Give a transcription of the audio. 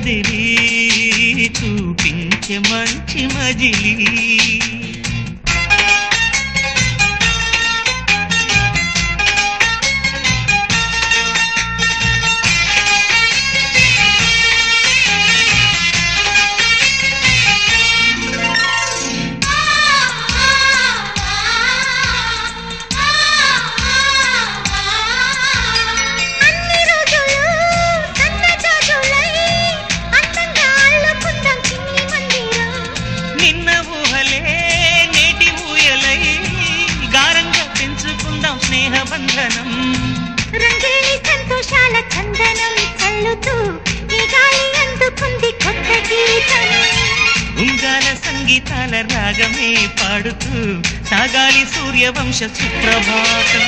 కదిలి చూపించే మంచి మజిలీ స్నేహబంధనం రంగేలి సంతోషాల చందనం చల్లుతూ ఈ గాలి అందుకుంది కొత్త గీతం ఉంగాల సంగీతాల రాగమే పాడుతూ సాగాలి సూర్యవంశ సుప్రభాతం